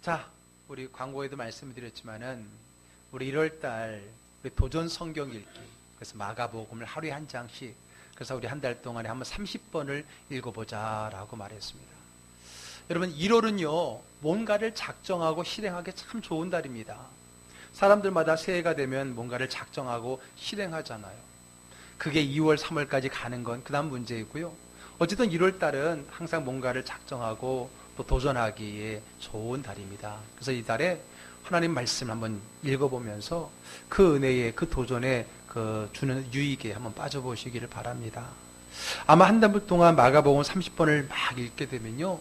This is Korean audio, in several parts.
자, 우리 광고에도 말씀드렸지만은 우리 1월달 우리 도전 성경 읽기, 그래서 마가복음을 하루에 한 장씩, 그래서 우리 한 달 동안에 한번 30번을 읽어보자라고 말했습니다. 여러분, 1월은요 뭔가를 작정하고 실행하기 참 좋은 달입니다. 사람들마다 새해가 되면 뭔가를 작정하고 실행하잖아요. 그게 2월, 3월까지 가는 건 그 다음 문제이고요. 어쨌든 1월달은 항상 뭔가를 작정하고 또 도전하기에 좋은 달입니다. 그래서 이 달에 하나님 말씀을 한번 읽어보면서 그 은혜에, 그 도전에 그 주는 유익에 한번 빠져보시기를 바랍니다. 아마 한 달 동안 마가복음 30번을 막 읽게 되면요,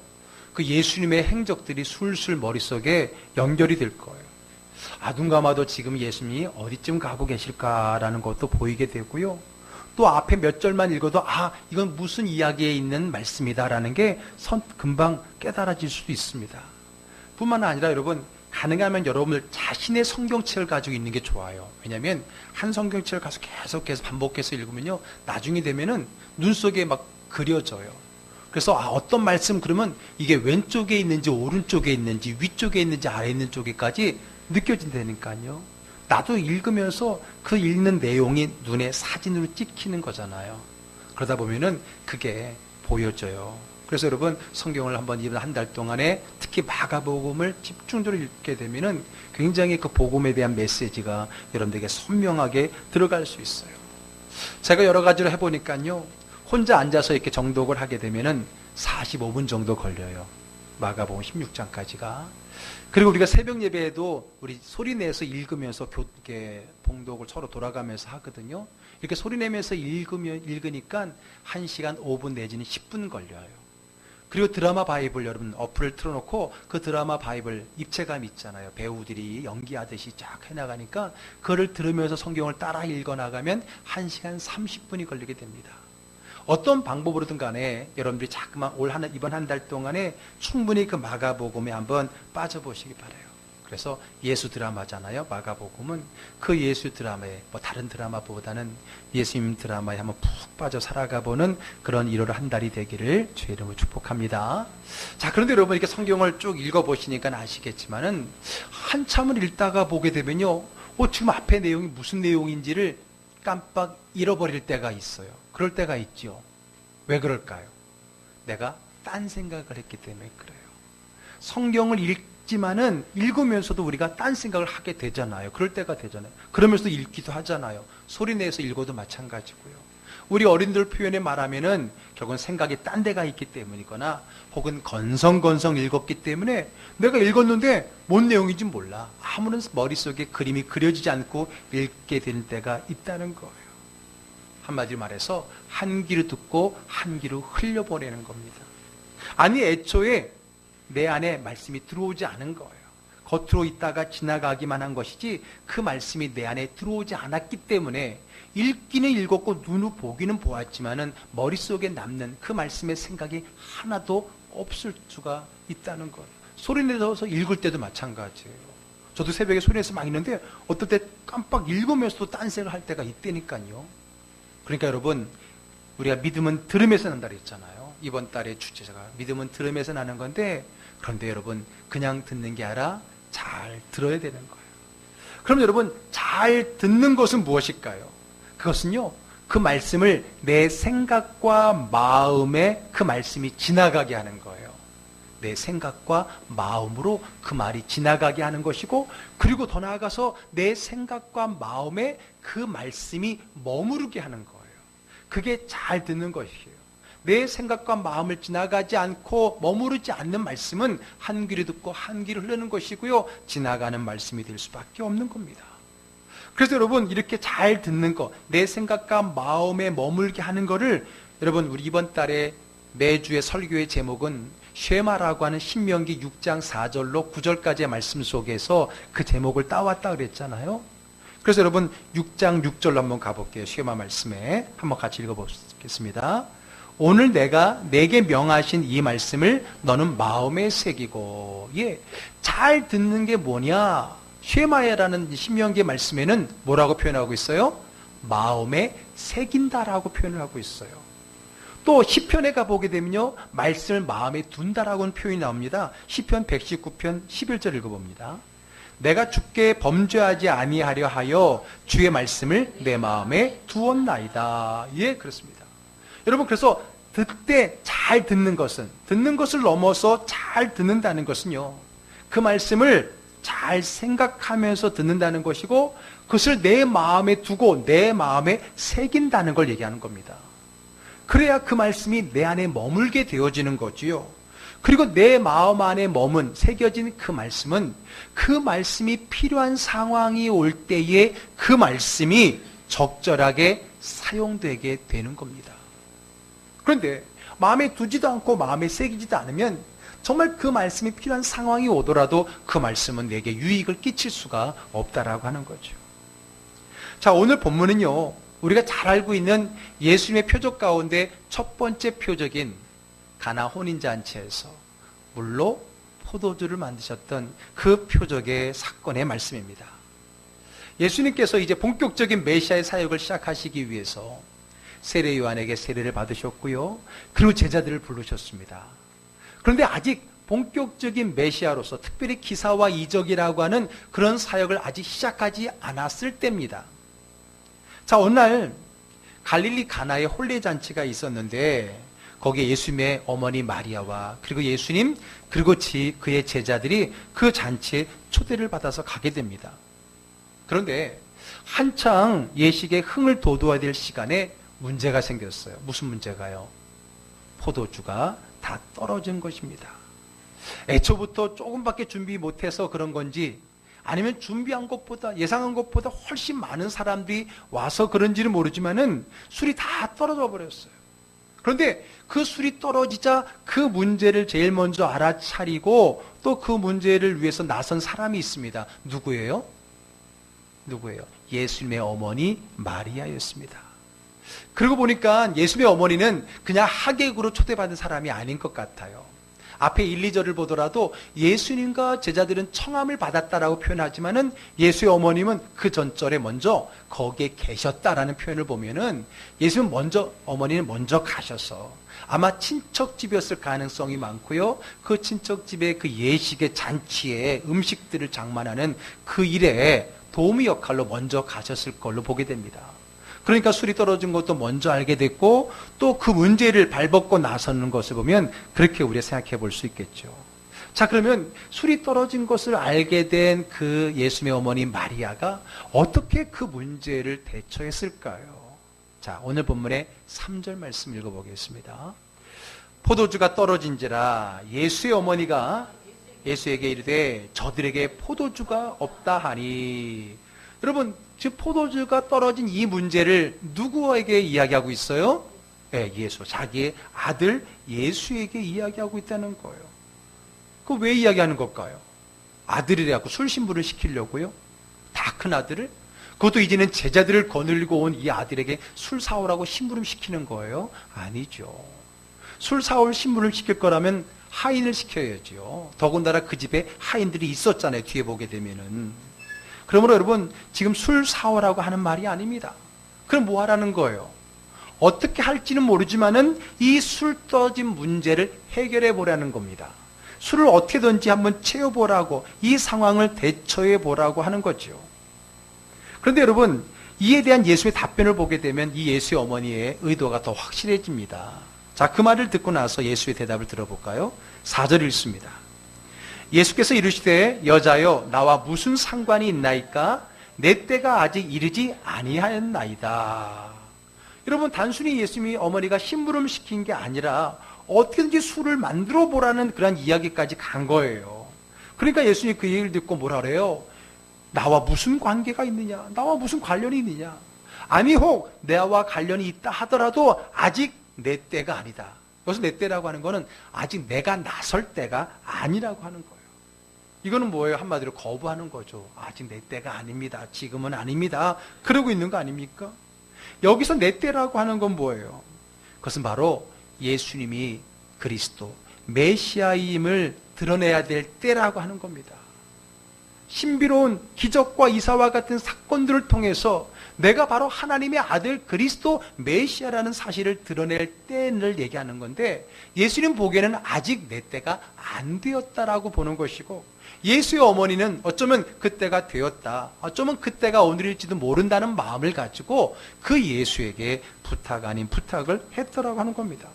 그 예수님의 행적들이 술술 머릿속에 연결이 될 거예요. 눈 감아도 지금 예수님이 어디쯤 가고 계실까라는 것도 보이게 되고요. 또 앞에 몇 절만 읽어도 이건 무슨 이야기에 있는 말씀이다라는 게 금방 깨달아질 수도 있습니다. 뿐만 아니라 여러분, 가능하면 여러분들 자신의 성경책을 가지고 있는 게 좋아요. 왜냐하면 한 성경책을 가서 계속해서 반복해서 읽으면요, 나중에 되면은 눈 속에 막 그려져요. 그래서 어떤 말씀 그러면 이게 왼쪽에 있는지 오른쪽에 있는지 위쪽에 있는지 아래에 있는 쪽에까지 느껴진다니까요. 나도 읽으면서 그 읽는 내용이 눈에 사진으로 찍히는 거잖아요. 그러다 보면은 그게 보여져요. 그래서 여러분, 성경을 한번 이번 한 달 동안에 특히 마가복음을 집중적으로 읽게 되면은 굉장히 그 복음에 대한 메시지가 여러분들에게 선명하게 들어갈 수 있어요. 제가 여러 가지로 해보니까요, 혼자 앉아서 이렇게 정독을 하게 되면은 45분 정도 걸려요. 마가복음 16장까지가. 그리고 우리가 새벽 예배에도 우리 소리 내서 읽으면서 이렇게 봉독을 서로 돌아가면서 하거든요. 이렇게 소리 내면서 읽으니까 1시간 5분 내지는 10분 걸려요. 그리고 드라마 바이블, 여러분 어플을 틀어놓고 그 드라마 바이블 입체감 있잖아요. 배우들이 연기하듯이 쫙 해나가니까 그거를 들으면서 성경을 따라 읽어나가면 1시간 30분이 걸리게 됩니다. 어떤 방법으로든 간에 여러분들이 자꾸만 이번 한 달 동안에 충분히 그 마가복음에 한번 빠져보시기 바라요. 그래서 예수 드라마잖아요. 마가복음은 그 예수 드라마에, 다른 드라마보다는 예수님 드라마에 한번 푹 빠져 살아가보는 그런 1월 한 달이 되기를 주의 이름으로 축복합니다. 자, 그런데 여러분, 이렇게 성경을 쭉 읽어보시니까 아시겠지만은 한참을 읽다가 보게 되면요, 지금 앞에 내용이 무슨 내용인지를 깜빡 잃어버릴 때가 있어요. 그럴 때가 있죠. 왜 그럴까요? 내가 딴 생각을 했기 때문에 그래요. 성경을 읽지만은 읽으면서도 우리가 딴 생각을 하게 되잖아요. 그럴 때가 되잖아요. 그러면서도 읽기도 하잖아요. 소리 내서 읽어도 마찬가지고요. 우리 어린들 표현에 말하면은 결국은 생각이 딴 데가 있기 때문이거나 혹은 건성건성 읽었기 때문에 내가 읽었는데 뭔 내용인지 몰라. 아무런 머릿속에 그림이 그려지지 않고 읽게 되는 때가 있다는 거예요. 한마디로 말해서 한 귀로 듣고 한 귀로 흘려보내는 겁니다. 아니, 애초에 내 안에 말씀이 들어오지 않은 거예요. 겉으로 있다가 지나가기만 한 것이지 그 말씀이 내 안에 들어오지 않았기 때문에 읽기는 읽었고 눈으로 보기는 보았지만은 머릿속에 남는 그 말씀의 생각이 하나도 없을 수가 있다는 거예요. 소리 내서 읽을 때도 마찬가지예요. 저도 새벽에 소리 내서 막 읽는데 어떨 때 깜빡 읽으면서도 딴 생각을 할 때가 있다니까요. 그러니까 여러분, 우리가 믿음은 들음에서 난다 그랬잖아요. 이번 달의 주제가 믿음은 들음에서 나는 건데, 그런데 여러분, 그냥 듣는 게 아니라 잘 들어야 되는 거예요. 그럼 여러분, 잘 듣는 것은 무엇일까요? 그것은요, 그 말씀을 내 생각과 마음에 그 말씀이 지나가게 하는 거예요. 내 생각과 마음으로 그 말이 지나가게 하는 것이고, 그리고 더 나아가서 내 생각과 마음에 그 말씀이 머무르게 하는 거예요. 그게 잘 듣는 것이에요. 내 생각과 마음을 지나가지 않고 머무르지 않는 말씀은 한 귀로 듣고 한 귀로 흐르는 것이고요, 지나가는 말씀이 될 수밖에 없는 겁니다. 그래서 여러분, 이렇게 잘 듣는 것, 내 생각과 마음에 머물게 하는 거를, 여러분, 우리 이번 달에 매주의 설교의 제목은 쉐마라고 하는 신명기 6장 4절로 9절까지의 말씀 속에서 그 제목을 따왔다 그랬잖아요. 그래서 여러분, 6장 6절로 한번 가볼게요. 쉐마 말씀에 한번 같이 읽어보겠습니다. 오늘 내가 내게 명하신 이 말씀을 너는 마음에 새기고. 잘 듣는 게 뭐냐? 쉐마야라는 신명기의 말씀에는 뭐라고 표현하고 있어요? 마음에 새긴다라고 표현을 하고 있어요. 또 시편에 가보게 되면요, 말씀을 마음에 둔다라고는 표현이 나옵니다. 시편 119편 11절 읽어봅니다. 내가 주께 범죄하지 아니하려 하여 주의 말씀을 내 마음에 두었나이다. 예, 그렇습니다. 여러분, 그래서 듣되 잘 듣는 것을 넘어서 잘 듣는다는 것은요, 그 말씀을 잘 생각하면서 듣는다는 것이고, 그것을 내 마음에 두고 내 마음에 새긴다는 걸 얘기하는 겁니다. 그래야 그 말씀이 내 안에 머물게 되어지는 거지요. 그리고 내 마음 안에 머문 새겨진 그 말씀은 그 말씀이 필요한 상황이 올 때에 그 말씀이 적절하게 사용되게 되는 겁니다. 그런데 마음에 두지도 않고 마음에 새기지도 않으면 정말 그 말씀이 필요한 상황이 오더라도 그 말씀은 내게 유익을 끼칠 수가 없다라고 하는 거죠. 자, 오늘 본문은요, 우리가 잘 알고 있는 예수님의 표적 가운데 첫 번째 표적인 가나 혼인잔치에서 물로 포도주를 만드셨던 그 표적의 사건의 말씀입니다. 예수님께서 이제 본격적인 메시아의 사역을 시작하시기 위해서 세례 요한에게 세례를 받으셨고요, 그리고 제자들을 부르셨습니다. 그런데 아직 본격적인 메시아로서 특별히 기사와 이적이라고 하는 그런 사역을 아직 시작하지 않았을 때입니다. 자, 어느 날 갈릴리 가나에 혼례잔치가 있었는데 거기에 예수님의 어머니 마리아와 그리고 예수님 그리고 그의 제자들이 그 잔치에 초대를 받아서 가게 됩니다. 그런데 한창 예식에 흥을 돋워야 될 시간에 문제가 생겼어요. 무슨 문제가요? 포도주가 다 떨어진 것입니다. 애초부터 조금밖에 준비 못해서 그런 건지, 아니면 준비한 것보다, 예상한 것보다 훨씬 많은 사람들이 와서 그런지는 모르지만은 술이 다 떨어져 버렸어요. 그런데 그 술이 떨어지자 그 문제를 제일 먼저 알아차리고 또 그 문제를 위해서 나선 사람이 있습니다. 누구예요? 예수님의 어머니 마리아였습니다. 그러고 보니까 예수님의 어머니는 그냥 하객으로 초대받은 사람이 아닌 것 같아요. 앞에 1, 2절을 보더라도 예수님과 제자들은 청함을 받았다라고 표현하지만은 예수의 어머님은 그 전절에 먼저 거기에 계셨다라는 표현을 보면은 예수는 어머니는 먼저 가셔서 아마 친척집이었을 가능성이 많고요. 그 친척집의 그 예식의 잔치에 음식들을 장만하는 그 일에 도우미 역할로 먼저 가셨을 걸로 보게 됩니다. 그러니까 술이 떨어진 것도 먼저 알게 됐고 또 그 문제를 발벗고 나서는 것을 보면 그렇게 우리가 생각해 볼 수 있겠죠. 자, 그러면 술이 떨어진 것을 알게 된 그 예수님의 어머니 마리아가 어떻게 그 문제를 대처했을까요? 자, 오늘 본문의 3절 말씀 읽어보겠습니다. 포도주가 떨어진지라 예수의 어머니가 예수에게 이르되 저들에게 포도주가 없다 하니. 여러분, 즉 포도주가 떨어진 이 문제를 누구에게 이야기하고 있어요? 네, 예수, 자기의 아들 예수에게 이야기하고 있다는 거예요. 그 왜 이야기하는 걸까요? 아들이라고 술 신부를 시키려고요? 다 큰 아들을? 그것도 이제는 제자들을 거느리고 온 이 아들에게 술 사오라고 심부름 시키는 거예요? 아니죠. 술 사올 심부름 시킬 거라면 하인을 시켜야죠. 더군다나 그 집에 하인들이 있었잖아요. 뒤에 보게 되면은. 그러므로 여러분, 지금 술 사오라고 하는 말이 아닙니다. 그럼 뭐 하라는 거예요? 어떻게 할지는 모르지만은 이 술 떨어진 문제를 해결해 보라는 겁니다. 술을 어떻게든지 한번 채워보라고, 이 상황을 대처해 보라고 하는 거죠. 그런데 여러분, 이에 대한 예수의 답변을 보게 되면 이 예수의 어머니의 의도가 더 확실해집니다. 자, 그 말을 듣고 나서 예수의 대답을 들어볼까요? 4절 읽습니다. 예수께서 이르시되 여자여 나와 무슨 상관이 있나이까? 내 때가 아직 이르지 아니하였나이다. 여러분, 단순히 예수님이 어머니가 심부름 시킨 게 아니라 어떻게든지 술을 만들어 보라는 그런 이야기까지 간 거예요. 그러니까 예수님이 그 얘기를 듣고 뭐라 그래요? 나와 무슨 관계가 있느냐? 나와 무슨 관련이 있느냐? 아니 혹 나와 관련이 있다 하더라도 아직 내 때가 아니다. 여기서 내 때라고 하는 거는 아직 내가 나설 때가 아니라고 하는 거예요. 이거는 뭐예요? 한마디로 거부하는 거죠. 아직 내 때가 아닙니다. 지금은 아닙니다. 그러고 있는 거 아닙니까? 여기서 내 때라고 하는 건 뭐예요? 그것은 바로 예수님이 그리스도, 메시아임을 드러내야 될 때라고 하는 겁니다. 신비로운 기적과 이사와 같은 사건들을 통해서 내가 바로 하나님의 아들 그리스도 메시아라는 사실을 드러낼 때를 얘기하는 건데, 예수님 보기에는 아직 내 때가 안 되었다라고 보는 것이고, 예수의 어머니는 어쩌면 그때가 되었다, 어쩌면 그때가 오늘일지도 모른다는 마음을 가지고 그 예수에게 부탁 아닌 부탁을 했더라고 하는 겁니다.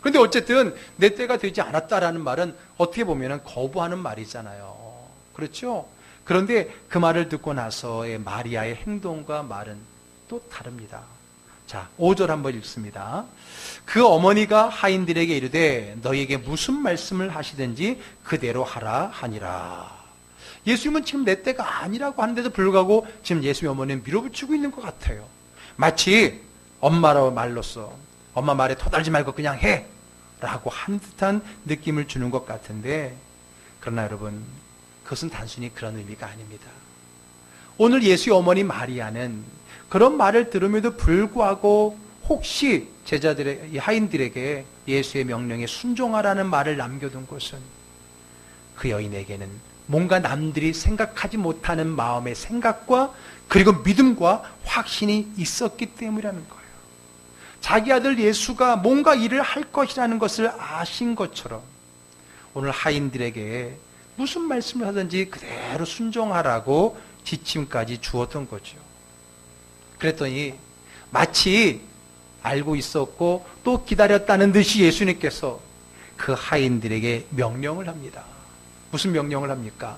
그런데 어쨌든 내 때가 되지 않았다라는 말은 어떻게 보면 거부하는 말이잖아요. 그렇죠? 그런데 그 말을 듣고 나서의 마리아의 행동과 말은 또 다릅니다. 자, 5절 한번 읽습니다. 그 어머니가 하인들에게 이르되 너희에게 무슨 말씀을 하시든지 그대로 하라 하니라. 예수님은 지금 내 때가 아니라고 하는데도 불구하고 지금 예수님의 어머니는 밀어붙이고 있는 것 같아요. 마치 엄마로 말로써 엄마 말에 토달지 말고 그냥 해 라고 한 듯한 느낌을 주는 것 같은데, 그러나 여러분, 그것은 단순히 그런 의미가 아닙니다. 오늘 예수의 어머니 마리아는 그런 말을 들음에도 불구하고 혹시 제자들의 하인들에게 예수의 명령에 순종하라는 말을 남겨둔 것은 그 여인에게는 뭔가 남들이 생각하지 못하는 마음의 생각과 그리고 믿음과 확신이 있었기 때문이라는 거예요. 자기 아들 예수가 뭔가 일을 할 것이라는 것을 아신 것처럼 오늘 하인들에게 무슨 말씀을 하든지 그대로 순종하라고 지침까지 주었던 거죠. 그랬더니 마치 알고 있었고 또 기다렸다는 듯이 예수님께서 그 하인들에게 명령을 합니다. 무슨 명령을 합니까?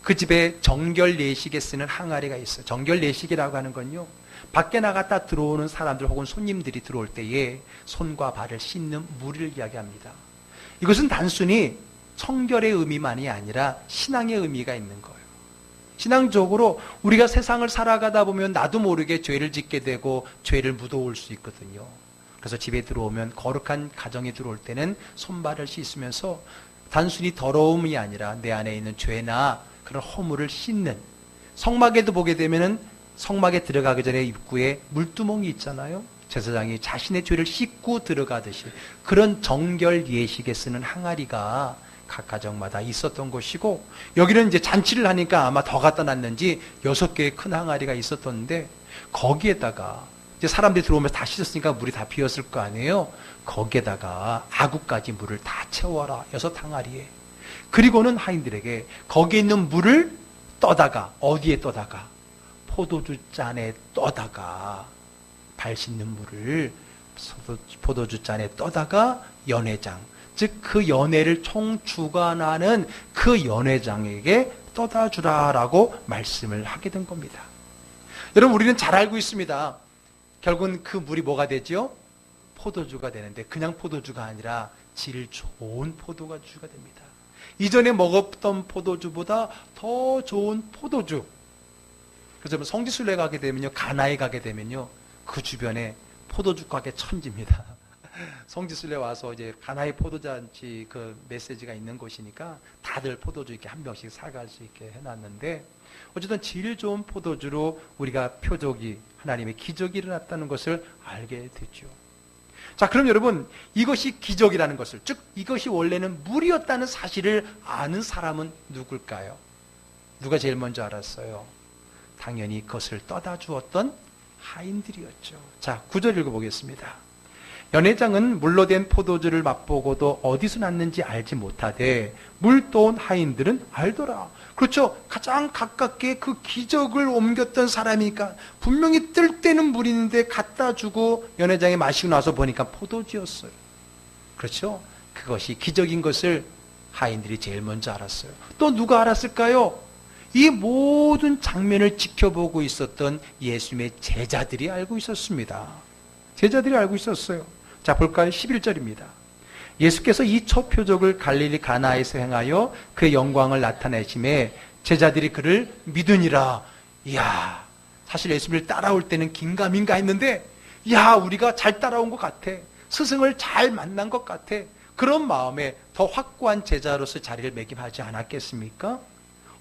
그 집에 정결 예식에 쓰는 항아리가 있어요. 정결 예식이라고 하는 건요, 밖에 나갔다 들어오는 사람들 혹은 손님들이 들어올 때에 손과 발을 씻는 물을 이야기합니다. 이것은 단순히 청결의 의미만이 아니라 신앙의 의미가 있는 거예요. 신앙적으로 우리가 세상을 살아가다 보면 나도 모르게 죄를 짓게 되고 죄를 묻어올 수 있거든요. 그래서 집에 들어오면, 거룩한 가정에 들어올 때는 손발을 씻으면서 단순히 더러움이 아니라 내 안에 있는 죄나 그런 허물을 씻는, 성막에도 보게 되면은 성막에 들어가기 전에 입구에 물두멍이 있잖아요. 제사장이 자신의 죄를 씻고 들어가듯이 그런 정결 예식에 쓰는 항아리가 각 가정마다 있었던 것이고, 여기는 이제 잔치를 하니까 아마 더 갖다 놨는지 6개의 큰 항아리가 있었던데, 거기에다가 이제 사람들이 들어오면서 다 씻었으니까 물이 다 비었을 거 아니에요. 거기에다가 아구까지 물을 다 채워라, 6항아리에. 그리고는 하인들에게 거기에 있는 물을 떠다가, 어디에 떠다가? 포도주 잔에 떠다가, 발 씻는 물을 포도주 잔에 떠다가 연회장, 즉 그 연회를 총주관하는 그 연회장에게 떠다 주라라고 말씀을 하게 된 겁니다. 여러분, 우리는 잘 알고 있습니다. 결국은 그 물이 뭐가 되죠? 포도주가 되는데, 그냥 포도주가 아니라 질 좋은 포도주가 됩니다. 이전에 먹었던 포도주보다 더 좋은 포도주. 그래서 성지순례 가게 되면요, 가나에 가게 되면요, 그 주변에 포도주 가게 천지입니다. 성지순례 와서 이제 가나의 포도잔치 그 메시지가 있는 곳이니까 다들 포도주 이렇게 한 병씩 사갈 수 있게 해놨는데, 어쨌든 질 좋은 포도주로 우리가 표적이, 하나님의 기적이 일어났다는 것을 알게 됐죠. 자, 그럼 여러분, 이것이 기적이라는 것을, 즉 이것이 원래는 물이었다는 사실을 아는 사람은 누굴까요? 누가 제일 먼저 알았어요? 당연히 그것을 떠다 주었던 하인들이었죠. 자, 9절 읽어보겠습니다. 연회장은 물로 된 포도주를 맛보고도 어디서 났는지 알지 못하되 물 떠온 하인들은 알더라. 그렇죠. 가장 가깝게 그 기적을 옮겼던 사람이니까 분명히 뜰 때는 물인데 갖다 주고 연회장에 마시고 나서 보니까 포도주였어요. 그렇죠. 그것이 기적인 것을 하인들이 제일 먼저 알았어요. 또 누가 알았을까요? 이 모든 장면을 지켜보고 있었던 예수님의 제자들이 알고 있었습니다. 제자들이 알고 있었어요. 자, 볼까요? 11절입니다. 예수께서 이 첫 표적을 갈릴리 가나에서 행하여 그의 영광을 나타내심에 제자들이 그를 믿으니라. 이야, 사실 예수님을 따라올 때는 긴가민가 했는데, 야, 우리가 잘 따라온 것 같아. 스승을 잘 만난 것 같아. 그런 마음에 더 확고한 제자로서 자리를 매김하지 않았겠습니까?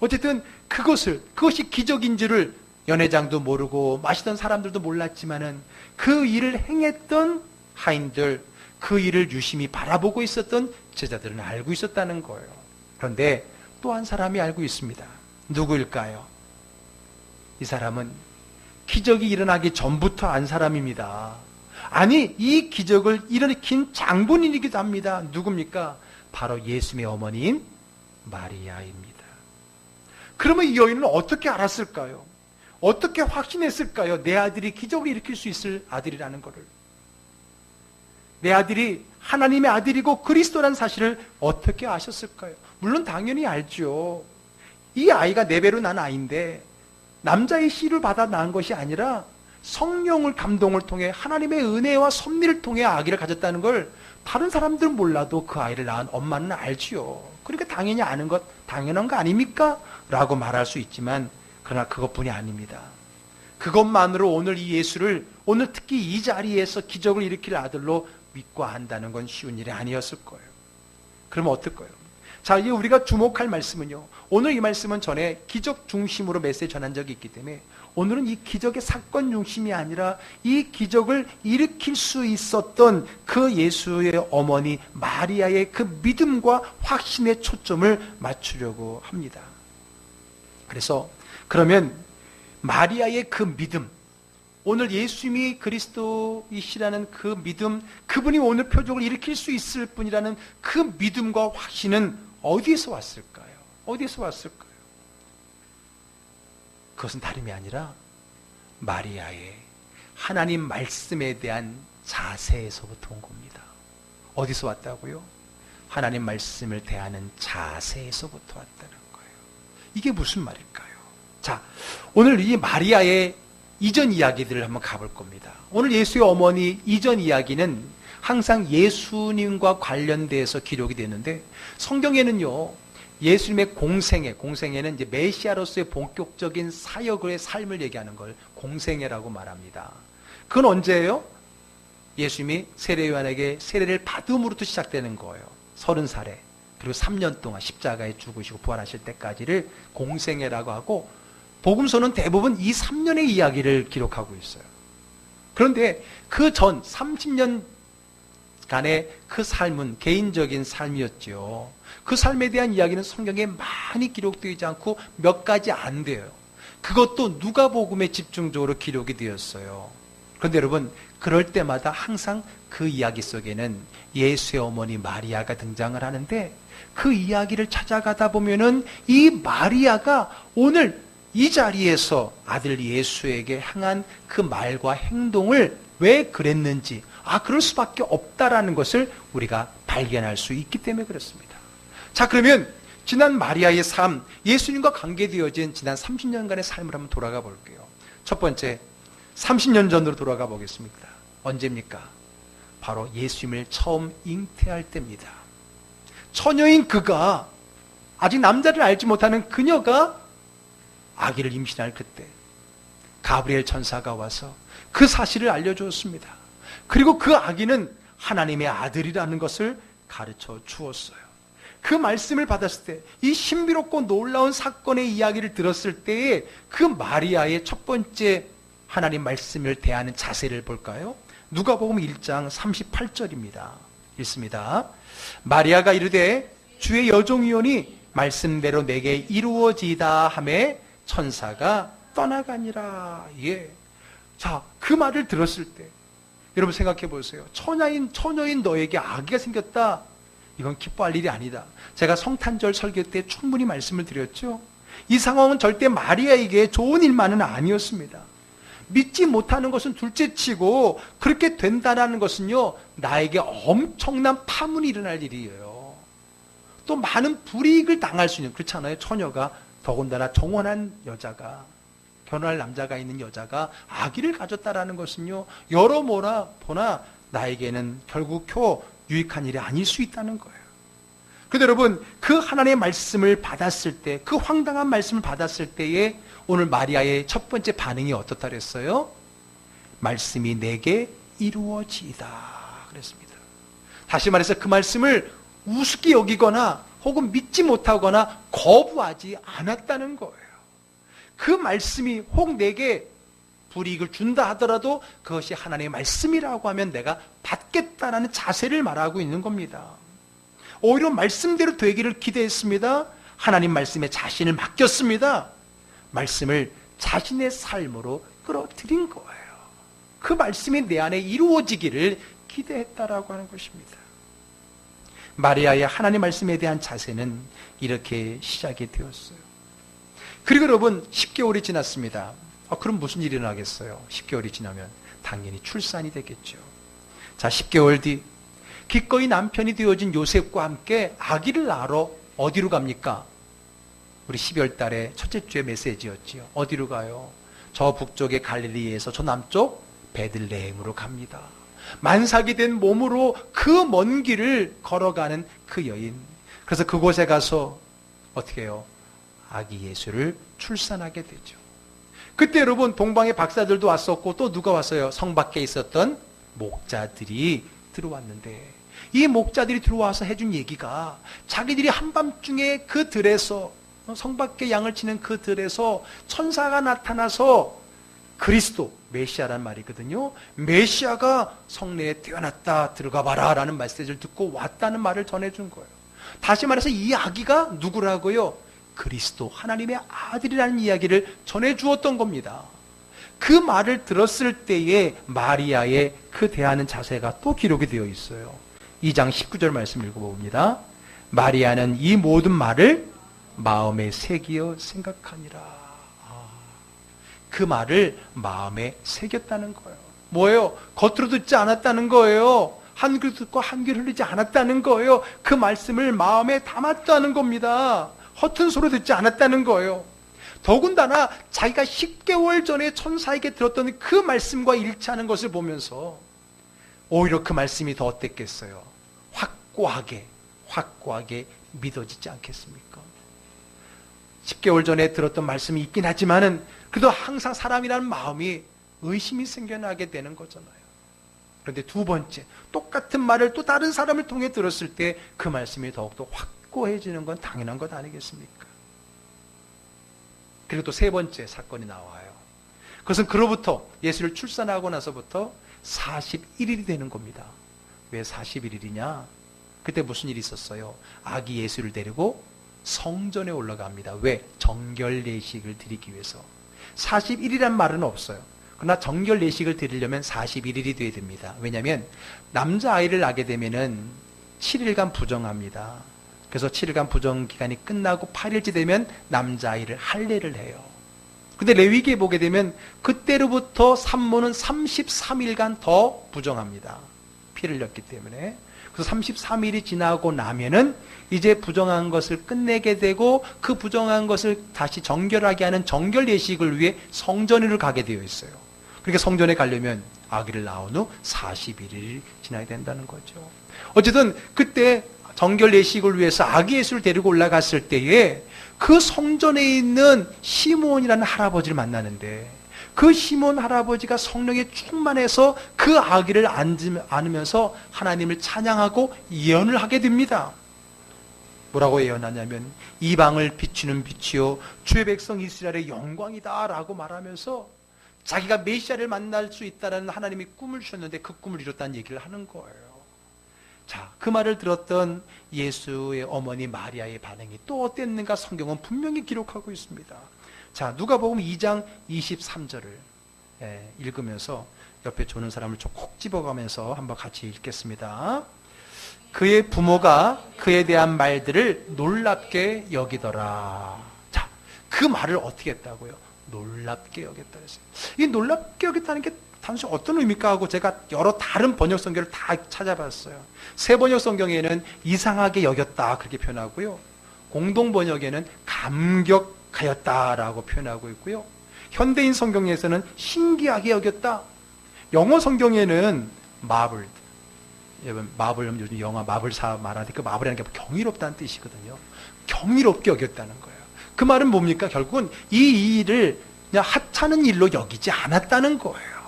어쨌든 그것이 기적인 줄을 연회장도 모르고 마시던 사람들도 몰랐지만은 그 일을 행했던 하인들, 그 일을 유심히 바라보고 있었던 제자들은 알고 있었다는 거예요. 그런데 또 한 사람이 알고 있습니다. 누구일까요? 이 사람은 기적이 일어나기 전부터 안 사람입니다. 아니, 이 기적을 일으킨 장본인이기도 합니다. 누굽니까? 바로 예수님의 어머니인 마리아입니다. 그러면 이 여인은 어떻게 알았을까요? 어떻게 확신했을까요? 내 아들이 기적을 일으킬 수 있을 아들이라는 것을. 내 아들이 하나님의 아들이고 그리스도라는 사실을 어떻게 아셨을까요? 물론 당연히 알죠. 이 아이가 내 배로 난 아이인데 남자의 씨를 받아 낳은 것이 아니라 성령을 감동을 통해 하나님의 은혜와 섭리를 통해 아기를 가졌다는 걸 다른 사람들은 몰라도 그 아이를 낳은 엄마는 알지요. 그러니까 당연히 아는 것 당연한 거 아닙니까? 라고 말할 수 있지만 그러나 그것뿐이 아닙니다. 그것만으로 오늘 이 예수를 오늘 특히 이 자리에서 기적을 일으킬 아들로 믿고 한다는 건 쉬운 일이 아니었을 거예요. 그러면 어떨까요? 자, 이제 우리가 주목할 말씀은요. 오늘 이 말씀은 전에 기적 중심으로 메시지 전한 적이 있기 때문에 오늘은 이 기적의 사건 중심이 아니라 이 기적을 일으킬 수 있었던 그 예수의 어머니 마리아의 그 믿음과 확신의 초점을 맞추려고 합니다. 그래서 그러면 마리아의 그 믿음, 오늘 예수님이 그리스도이시라는 그 믿음, 그분이 오늘 표적을 일으킬 수 있을 분이라는 그 믿음과 확신은 어디에서 왔을까요? 어디에서 왔을까요? 그것은 다름이 아니라 마리아의 하나님 말씀에 대한 자세에서부터 온 겁니다. 어디서 왔다고요? 하나님 말씀을 대하는 자세에서부터 왔다는 거예요. 이게 무슨 말일까요? 자, 오늘 이 마리아의 이전 이야기들을 한번 가볼 겁니다. 오늘 예수의 어머니 이전 이야기는 항상 예수님과 관련돼서 기록이 되는데 성경에는요, 예수님의 공생애는 이제 메시아로서의 본격적인 사역의 삶을 얘기하는 걸 공생애라고 말합니다. 그건 언제예요? 예수님이 세례요한에게 세례를 받음으로부터 시작되는 거예요. 30살에. 그리고 3년 동안 십자가에 죽으시고 부활하실 때까지를 공생애라고 하고 복음서는 대부분 이 3년의 이야기를 기록하고 있어요. 그런데 그 전 30년간의 그 삶은 개인적인 삶이었죠. 그 삶에 대한 이야기는 성경에 많이 기록되지 않고 몇 가지 안 돼요. 그것도 누가복음에 집중적으로 기록이 되었어요. 그런데 여러분, 그럴 때마다 항상 그 이야기 속에는 예수의 어머니 마리아가 등장을 하는데 그 이야기를 찾아가다 보면은 이 마리아가 오늘 이 자리에서 아들 예수에게 향한 그 말과 행동을 왜 그랬는지, 그럴 수밖에 없다라는 것을 우리가 발견할 수 있기 때문에 그렇습니다. 자, 그러면 지난 마리아의 삶, 예수님과 관계되어진 지난 30년간의 삶을 한번 돌아가 볼게요. 첫 번째, 30년 전으로 돌아가 보겠습니다. 언제입니까? 바로 예수님을 처음 잉태할 때입니다. 처녀인 그가, 아직 남자를 알지 못하는 그녀가 아기를 임신할 그때 가브리엘 천사가 와서 그 사실을 알려주었습니다. 그리고 그 아기는 하나님의 아들이라는 것을 가르쳐 주었어요. 그 말씀을 받았을 때, 이 신비롭고 놀라운 사건의 이야기를 들었을 때에 그 마리아의 첫 번째 하나님 말씀을 대하는 자세를 볼까요? 누가복음 1장 38절입니다. 읽습니다. 마리아가 이르되 주의 여종이오니 말씀대로 내게 이루어지다 하매 천사가 떠나가니라. 예. 자, 그 말을 들었을 때 여러분 생각해 보세요. 처녀인 너에게 아기가 생겼다. 이건 기뻐할 일이 아니다. 제가 성탄절 설교 때 충분히 말씀을 드렸죠. 이 상황은 절대 마리아에게 좋은 일만은 아니었습니다. 믿지 못하는 것은 둘째치고 그렇게 된다는 것은요, 나에게 엄청난 파문이 일어날 일이에요. 또 많은 불이익을 당할 수 있는, 그렇잖아요. 처녀가, 더군다나 정혼한 여자가, 결혼할 남자가 있는 여자가 아기를 가졌다라는 것은요, 여러모나 보나 나에게는 결국 유익한 일이 아닐 수 있다는 거예요. 그런데 여러분, 그 하나님의 말씀을 받았을 때, 그 황당한 말씀을 받았을 때에 오늘 마리아의 첫 번째 반응이 어떻다 그랬어요? 말씀이 내게 이루어지이다 그랬습니다. 다시 말해서 그 말씀을 우습게 여기거나 혹은 믿지 못하거나 거부하지 않았다는 거예요. 그 말씀이 혹 내게 불이익을 준다 하더라도 그것이 하나님의 말씀이라고 하면 내가 받겠다라는 자세를 말하고 있는 겁니다. 오히려 말씀대로 되기를 기대했습니다. 하나님 말씀에 자신을 맡겼습니다. 말씀을 자신의 삶으로 끌어들인 거예요. 그 말씀이 내 안에 이루어지기를 기대했다라고 하는 것입니다. 마리아의 하나님 말씀에 대한 자세는 이렇게 시작이 되었어요. 그리고 여러분 10개월이 지났습니다. 그럼 무슨 일이 나겠어요? 10개월이 지나면 당연히 출산이 되겠죠. 자, 10개월 뒤 기꺼이 남편이 되어진 요셉과 함께 아기를 낳으러 어디로 갑니까? 우리 12월 달에 첫째 주의 메시지였지요. 어디로 가요? 저 북쪽의 갈릴리에서 저 남쪽 베들레헴으로 갑니다. 만삭이 된 몸으로 그 먼 길을 걸어가는 그 여인. 그래서 그곳에 가서 어떻게 해요? 아기 예수를 출산하게 되죠. 그때 여러분 동방의 박사들도 왔었고 또 누가 왔어요? 성 밖에 있었던 목자들이 들어왔는데 이 목자들이 들어와서 해준 얘기가 자기들이 한밤중에 그 들에서 성 밖에 양을 치는 그 들에서 천사가 나타나서 그리스도 메시아란 말이거든요. 메시아가 성내에 태어났다 들어가 봐라 라는 메시지를 듣고 왔다는 말을 전해준 거예요. 다시 말해서 이 아기가 누구라고요? 그리스도 하나님의 아들이라는 이야기를 전해주었던 겁니다. 그 말을 들었을 때에 마리아의 그 대하는 자세가 또 기록이 되어 있어요. 2장 19절 말씀 읽어봅니다. 마리아는 이 모든 말을 마음에 새기어 생각하니라. 그 말을 마음에 새겼다는 거예요. 뭐예요? 겉으로 듣지 않았다는 거예요. 한 귀 듣고 한 귀 흘리지 않았다는 거예요. 그 말씀을 마음에 담았다는 겁니다. 허튼 소리 듣지 않았다는 거예요. 더군다나 자기가 10개월 전에 천사에게 들었던 그 말씀과 일치하는 것을 보면서 오히려 그 말씀이 더 어땠겠어요? 확고하게 믿어지지 않겠습니까? 10개월 전에 들었던 말씀이 있긴 하지만은 그래도 항상 사람이라는 마음이 의심이 생겨나게 되는 거잖아요. 그런데 두 번째, 똑같은 말을 또 다른 사람을 통해 들었을 때 그 말씀이 더욱더 확고해지는 건 당연한 것 아니겠습니까? 그리고 또 세 번째 사건이 나와요. 그것은 그로부터 예수를 출산하고 나서부터 41일이 되는 겁니다. 왜 41일이냐? 그때 무슨 일이 있었어요? 아기 예수를 데리고 성전에 올라갑니다. 왜? 정결 예식을 드리기 위해서. 41이란 말은 없어요. 그러나 정결 예식을 드리려면 41일이 돼야 됩니다. 왜냐하면 남자아이를 낳게 되면은 7일간 부정합니다. 그래서 7일간 부정 기간이 끝나고 8일째 되면 남자아이를 할례를 해요. 근데 레위기에 보게 되면 그때로부터 산모는 33일간 더 부정합니다. 피를 흘렸기 때문에. 그래서 33일이 지나고 나면은 이제 부정한 것을 끝내게 되고 그 부정한 것을 다시 정결하게 하는 정결 예식을 위해 성전으로 가게 되어 있어요. 그러니까 성전에 가려면 아기를 낳은 후 41일이 지나야 된다는 거죠. 어쨌든 그때 정결 예식을 위해서 아기 예수를 데리고 올라갔을 때에 그 성전에 있는 시몬이라는 할아버지를 만나는데 그 시몬 할아버지가 성령에 충만해서 그 아기를 안으면서 하나님을 찬양하고 예언을 하게 됩니다. 뭐라고 예언하냐면 이방을 비추는 빛이요 주의 백성 이스라엘의 영광이다 라고 말하면서 자기가 메시아를 만날 수 있다는 하나님이 꿈을 주셨는데 그 꿈을 이뤘다는 얘기를 하는 거예요. 자, 그 말을 들었던 예수의 어머니 마리아의 반응이 또 어땠는가 성경은 분명히 기록하고 있습니다. 자, 누가복음 2장 23절을 읽으면서 옆에 조는 사람을 좀 콕 집어가면서 한번 같이 읽겠습니다. 그의 부모가 그에 대한 말들을 놀랍게 여기더라. 자, 그 말을 어떻게 했다고요? 놀랍게 여겼다 그랬어요. 이 놀랍게 여겼다는 게 단순히 어떤 의미일까 하고 제가 여러 다른 번역 성경을 다 찾아봤어요. 새 번역 성경에는 이상하게 여겼다 그렇게 표현하고요. 공동 번역에는 감격하였다라고 표현하고 있고요. 현대인 성경에서는 신기하게 여겼다. 영어 성경에는 marveled. 여러분 마블 요즘 영화 마블사 말하는데 그 마블이라는 게 경이롭다는 뜻이거든요. 경이롭게 여겼다는 거예요. 그 말은 뭡니까? 결국은 이 일을 그냥 하찮은 일로 여기지 않았다는 거예요.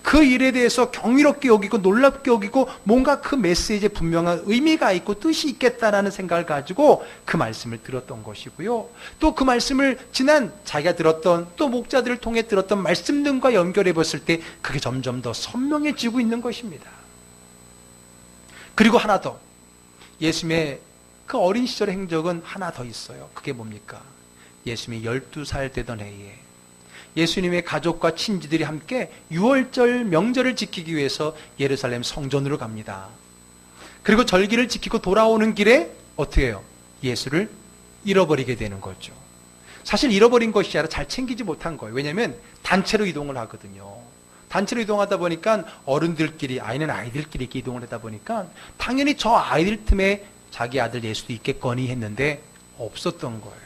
그 일에 대해서 경이롭게 여기고 놀랍게 여기고 뭔가 그 메시지에 분명한 의미가 있고 뜻이 있겠다라는 생각을 가지고 그 말씀을 들었던 것이고요. 또 그 말씀을 지난 자기가 들었던 또 목자들을 통해 들었던 말씀들과 연결해 봤을 때 그게 점점 더 선명해지고 있는 것입니다. 그리고 하나 더, 예수님의 그 어린 시절의 행적은 하나 더 있어요. 그게 뭡니까? 예수님이 12살 되던 해에 예수님의 가족과 친지들이 함께 유월절 명절을 지키기 위해서 예루살렘 성전으로 갑니다. 그리고 절기를 지키고 돌아오는 길에 어떻게 해요? 예수를 잃어버리게 되는 거죠. 사실 잃어버린 것이 아니라 잘 챙기지 못한 거예요. 왜냐하면 단체로 이동을 하거든요. 단체로 이동하다 보니까 어른들끼리, 아이는 아이들끼리 이렇게 이동을 하다 보니까 당연히 저 아이들 틈에 자기 아들 예수도 있겠거니 했는데 없었던 거예요.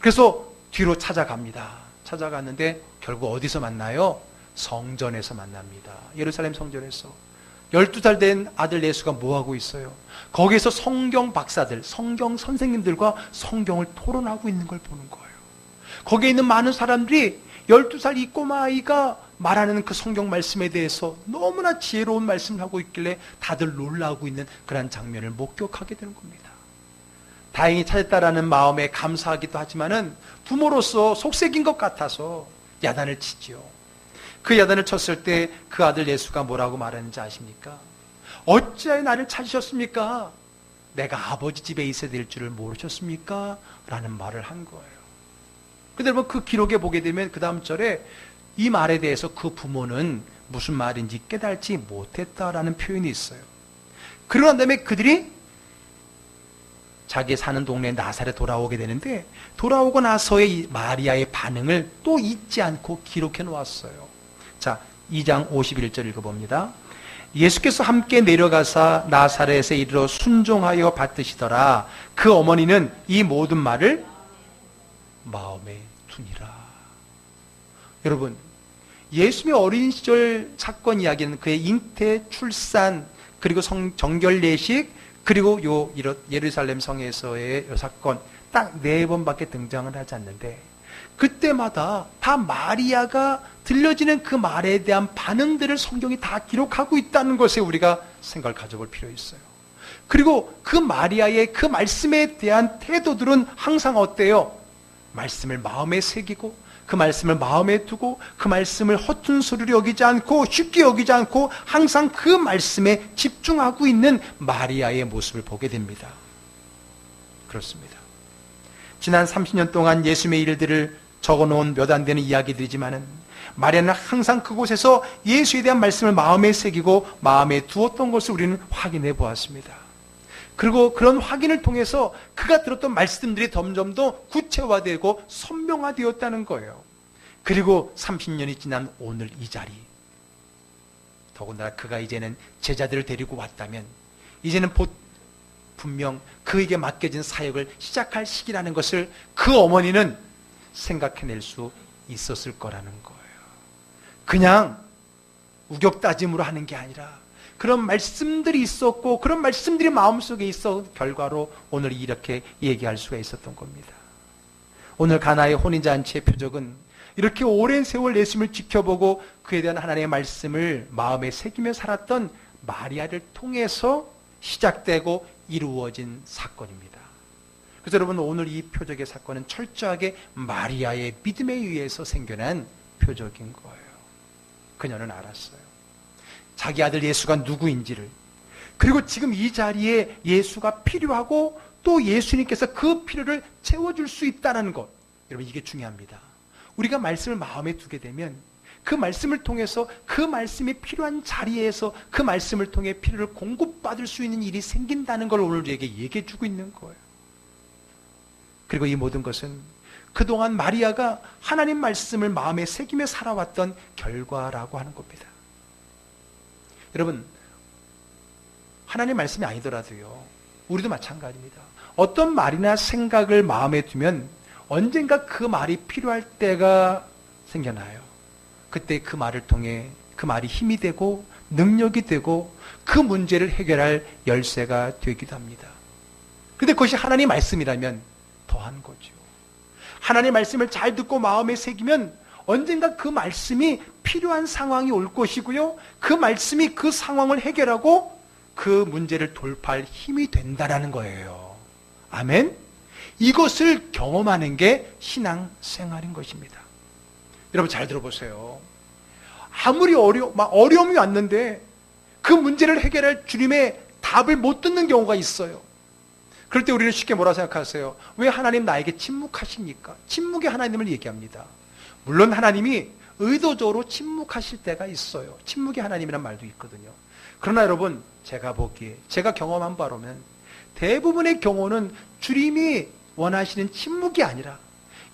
그래서 뒤로 찾아갑니다. 찾아갔는데 결국 어디서 만나요? 성전에서 만납니다. 예루살렘 성전에서 12살 된 아들 예수가 뭐하고 있어요? 거기에서 성경 박사들, 성경 선생님들과 성경을 토론하고 있는 걸 보는 거예요. 거기에 있는 많은 사람들이 12살 이 꼬마 아이가 말하는 그 성경 말씀에 대해서 너무나 지혜로운 말씀을 하고 있길래 다들 놀라고 있는 그런 장면을 목격하게 되는 겁니다. 다행히 찾았다라는 마음에 감사하기도 하지만은 부모로서 속색인 것 같아서 야단을 치지요. 그 야단을 쳤을 때 그 아들 예수가 뭐라고 말하는지 아십니까? 어찌하여 나를 찾으셨습니까? 내가 아버지 집에 있어야 될 줄을 모르셨습니까? 라는 말을 한 거예요. 근데 여러분 그 기록에 보게 되면 그 다음 절에 이 말에 대해서 그 부모는 무슨 말인지 깨달지 못했다라는 표현이 있어요. 그러고 난 다음에 그들이 자기 사는 동네 나사렛에 돌아오게 되는데 돌아오고 나서의 이 마리아의 반응을 또 잊지 않고 기록해 놓았어요. 자, 2장 51절 읽어봅니다. 예수께서 함께 내려가사 나사렛에 이르러 순종하여 받드시더라. 그 어머니는 이 모든 말을 마음에 두니라. 여러분, 예수님의 어린 시절 사건 이야기는 그의 잉태, 출산, 그리고 정결례식, 그리고 예루살렘 성에서의 이 사건 딱 4번밖에 등장을 하지 않는데 그때마다 다 마리아가 들려지는 그 말에 대한 반응들을 성경이 다 기록하고 있다는 것에 우리가 생각을 가져볼 필요 있어요. 그리고 그 마리아의 그 말씀에 대한 태도들은 항상 어때요? 말씀을 마음에 새기고 그 말씀을 마음에 두고 그 말씀을 허튼 소리로 여기지 않고 쉽게 여기지 않고 항상 그 말씀에 집중하고 있는 마리아의 모습을 보게 됩니다. 그렇습니다. 지난 30년 동안 예수님의 일들을 적어놓은 몇 안 되는 이야기들이지만은 마리아는 항상 그곳에서 예수에 대한 말씀을 마음에 새기고 마음에 두었던 것을 우리는 확인해 보았습니다. 그리고 그런 확인을 통해서 그가 들었던 말씀들이 점점 더 구체화되고 선명화되었다는 거예요. 그리고 30년이 지난 오늘 이 자리, 더군다나 그가 이제는 제자들을 데리고 왔다면 이제는 분명 그에게 맡겨진 사역을 시작할 시기라는 것을 그 어머니는 생각해낼 수 있었을 거라는 거예요. 그냥 우격다짐으로 하는 게 아니라 그런 말씀들이 있었고 그런 말씀들이 마음속에 있어 결과로 오늘 이렇게 얘기할 수가 있었던 겁니다. 오늘 가나의 혼인잔치의 표적은 이렇게 오랜 세월 예수님을 지켜보고 그에 대한 하나님의 말씀을 마음에 새기며 살았던 마리아를 통해서 시작되고 이루어진 사건입니다. 그래서 여러분 오늘 이 표적의 사건은 철저하게 마리아의 믿음에 의해서 생겨난 표적인 거예요. 그녀는 알았어요. 자기 아들 예수가 누구인지를, 그리고 지금 이 자리에 예수가 필요하고 또 예수님께서 그 필요를 채워줄 수 있다는 것. 여러분 이게 중요합니다. 우리가 말씀을 마음에 두게 되면 그 말씀을 통해서 그 말씀이 필요한 자리에서 그 말씀을 통해 필요를 공급받을 수 있는 일이 생긴다는 걸 오늘 우리에게 얘기해 주고 있는 거예요. 그리고 이 모든 것은 그동안 마리아가 하나님 말씀을 마음에 새기며 살아왔던 결과라고 하는 겁니다. 여러분, 하나님 말씀이 아니더라도요, 우리도 마찬가지입니다. 어떤 말이나 생각을 마음에 두면 언젠가 그 말이 필요할 때가 생겨나요. 그때 그 말을 통해 그 말이 힘이 되고 능력이 되고 그 문제를 해결할 열쇠가 되기도 합니다. 그런데 그것이 하나님 말씀이라면 더한 거죠. 하나님 말씀을 잘 듣고 마음에 새기면 언젠가 그 말씀이 필요한 상황이 올 것이고요. 그 말씀이 그 상황을 해결하고 그 문제를 돌파할 힘이 된다는 거예요. 아멘? 이것을 경험하는 게 신앙생활인 것입니다. 여러분 잘 들어보세요. 아무리 어려움이 왔는데 그 문제를 해결할 주님의 답을 못 듣는 경우가 있어요. 그럴 때 우리는 쉽게 뭐라 생각하세요? 왜 하나님 나에게 침묵하십니까? 침묵의 하나님을 얘기합니다. 물론 하나님이 의도적으로 침묵하실 때가 있어요. 침묵의 하나님이란 말도 있거든요. 그러나 여러분, 제가 보기에, 제가 경험한 바로는 대부분의 경우는 주님이 원하시는 침묵이 아니라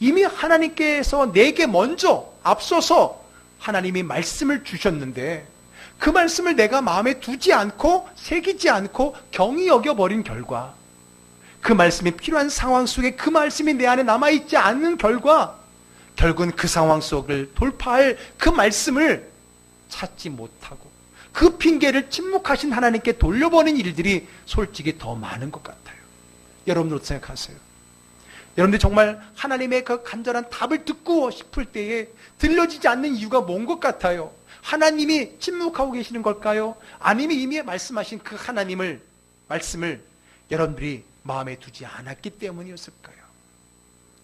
이미 하나님께서 내게 먼저 앞서서 하나님이 말씀을 주셨는데 그 말씀을 내가 마음에 두지 않고 새기지 않고 경히 여겨버린 결과, 그 말씀이 필요한 상황 속에 그 말씀이 내 안에 남아있지 않는 결과, 결국은 그 상황 속을 돌파할 그 말씀을 찾지 못하고 그 핑계를 침묵하신 하나님께 돌려보는 일들이 솔직히 더 많은 것 같아요. 여러분들도 생각하세요. 여러분들이 정말 하나님의 그 간절한 답을 듣고 싶을 때에 들려지지 않는 이유가 뭔 것 같아요? 하나님이 침묵하고 계시는 걸까요? 아니면 이미 말씀하신 그 하나님을, 말씀을 여러분들이 마음에 두지 않았기 때문이었을까요?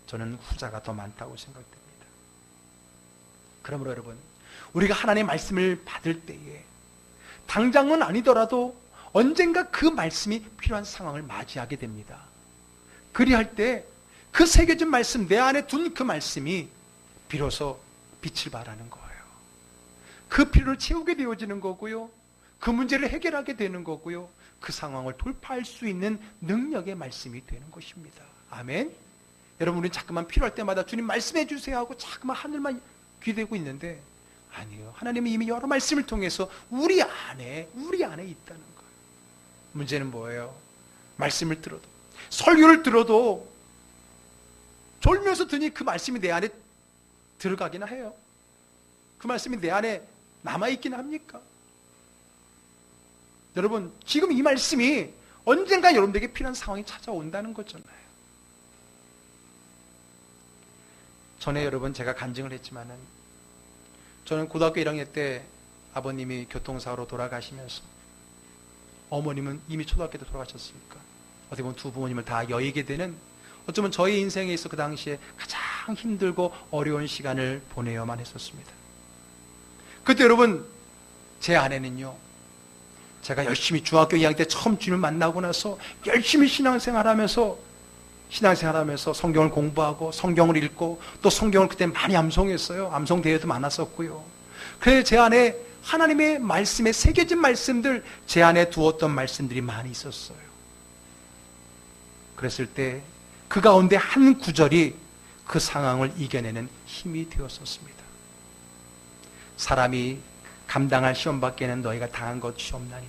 저는 후자가 더 많다고 생각됩니다. 그러므로 여러분, 우리가 하나님의 말씀을 받을 때에 당장은 아니더라도 언젠가 그 말씀이 필요한 상황을 맞이하게 됩니다. 그리할 때 그 새겨진 말씀, 내 안에 둔 그 말씀이 비로소 빛을 발하는 거예요. 그 필요를 채우게 되어지는 거고요. 그 문제를 해결하게 되는 거고요. 그 상황을 돌파할 수 있는 능력의 말씀이 되는 것입니다. 아멘. 여러분, 우리는 자꾸만 필요할 때마다 주님 말씀해 주세요 하고 자꾸만 하늘만 기대고 있는데, 아니요. 하나님은 이미 여러 말씀을 통해서 우리 안에 있다는 거예요. 문제는 뭐예요? 말씀을 들어도, 설교를 들어도 졸면서 드니 그 말씀이 내 안에 들어가기나 해요? 그 말씀이 내 안에 남아있긴 합니까? 여러분, 지금 이 말씀이 언젠가 여러분들에게 필요한 상황이 찾아온다는 거잖아요. 전에 여러분 제가 간증을 했지만은, 저는 고등학교 1학년 때 아버님이 교통사고로 돌아가시면서, 어머님은 이미 초등학교 때 돌아가셨으니까 어떻게 보면 두 부모님을 다 여의게 되는, 어쩌면 저희 인생에 있어 그 당시에 가장 힘들고 어려운 시간을 보내야만 했었습니다. 그때 여러분, 제 아내는요, 제가 열심히 중학교 2학년 때 처음 주님을 만나고 나서 열심히 신앙생활하면서 성경을 공부하고 성경을 읽고 또 성경을 그때 많이 암송했어요. 암송 대회도 많았었고요. 그래서 제 안에 하나님의 말씀에 새겨진 말씀들, 제 안에 두었던 말씀들이 많이 있었어요. 그랬을 때 그 가운데 한 구절이 그 상황을 이겨내는 힘이 되었었습니다. 사람이 감당할 시험밖에는 너희가 당한 것이 없나니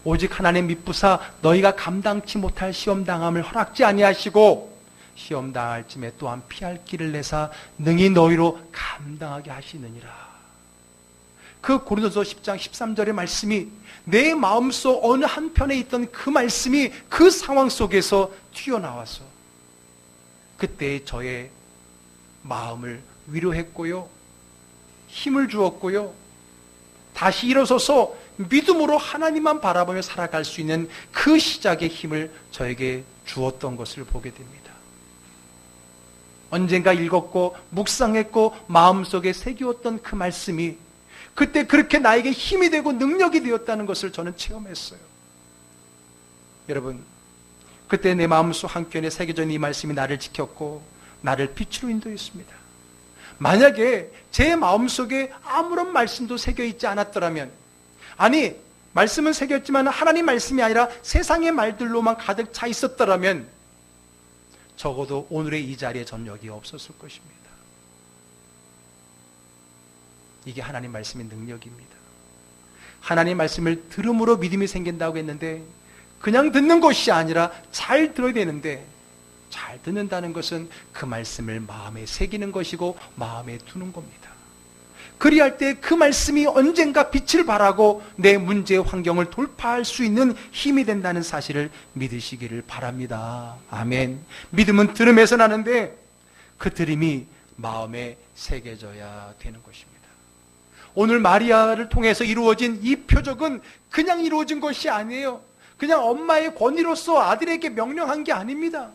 오직 하나님 믿부사 너희가 감당치 못할 시험당함을 허락지 아니하시고 시험당할 쯤에 또한 피할 길을 내사 능히 너희로 감당하게 하시느니라. 그 고린도서 10장 13절의 말씀이 내 마음속 어느 한편에 있던 그 말씀이 그 상황 속에서 튀어나와서 그때 저의 마음을 위로했고요, 힘을 주었고요, 다시 일어서서 믿음으로 하나님만 바라보며 살아갈 수 있는 그 시작의 힘을 저에게 주었던 것을 보게 됩니다. 언젠가 읽었고 묵상했고 마음속에 새기웠던 그 말씀이 그때 그렇게 나에게 힘이 되고 능력이 되었다는 것을 저는 체험했어요. 여러분, 그때 내 마음속 한켠에 새겨져 있는 이 말씀이 나를 지켰고 나를 빛으로 인도했습니다. 만약에 제 마음속에 아무런 말씀도 새겨있지 않았더라면, 아니 말씀은 새겼지만 하나님 말씀이 아니라 세상의 말들로만 가득 차 있었더라면 적어도 오늘의 이 자리에 전 여기 없었을 것입니다. 이게 하나님 말씀의 능력입니다. 하나님 말씀을 들음으로 믿음이 생긴다고 했는데 그냥 듣는 것이 아니라 잘 들어야 되는데, 잘 듣는다는 것은 그 말씀을 마음에 새기는 것이고 마음에 두는 겁니다. 그리할 때 그 말씀이 언젠가 빛을 발하고 내 문제의 환경을 돌파할 수 있는 힘이 된다는 사실을 믿으시기를 바랍니다. 아멘. 믿음은 들음에서 나는데 그 들음이 마음에 새겨져야 되는 것입니다. 오늘 마리아를 통해서 이루어진 이 표적은 그냥 이루어진 것이 아니에요. 그냥 엄마의 권위로서 아들에게 명령한 게 아닙니다.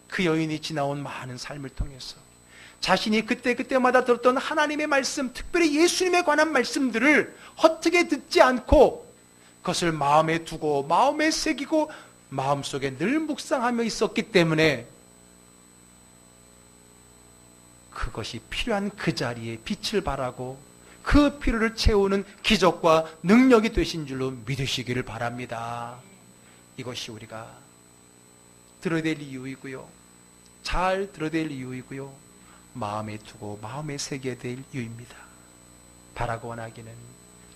그 여인이 지나온 많은 삶을 통해서 자신이 그때마다 들었던 하나님의 말씀, 특별히 예수님에 관한 말씀들을 헛되게 듣지 않고 그것을 마음에 두고 마음에 새기고 마음속에 늘 묵상하며 있었기 때문에 그것이 필요한 그 자리에 빛을 발하고 그 필요를 채우는 기적과 능력이 되신 줄로 믿으시기를 바랍니다. 이것이 우리가 들어야 될 이유이고요. 잘 들어야 될 이유이고요. 마음에 두고 마음에 새겨야 될 이유입니다. 바라고 원하기는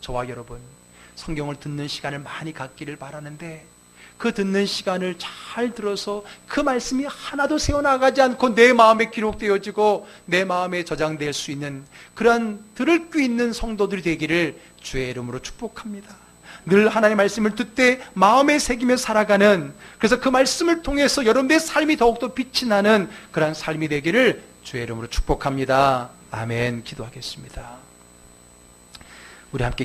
저와 여러분 성경을 듣는 시간을 많이 갖기를 바라는데 그 듣는 시간을 잘 들어서 그 말씀이 하나도 새어나가지 않고 내 마음에 기록되어지고 내 마음에 저장될 수 있는 그러한 들을 귀 있는 성도들이 되기를 주의 이름으로 축복합니다. 늘 하나님의 말씀을 듣되 마음에 새기며 살아가는, 그래서 그 말씀을 통해서 여러분의 삶이 더욱더 빛이 나는 그러한 삶이 되기를 주의 이름으로 축복합니다. 아멘. 기도하겠습니다. 우리 함께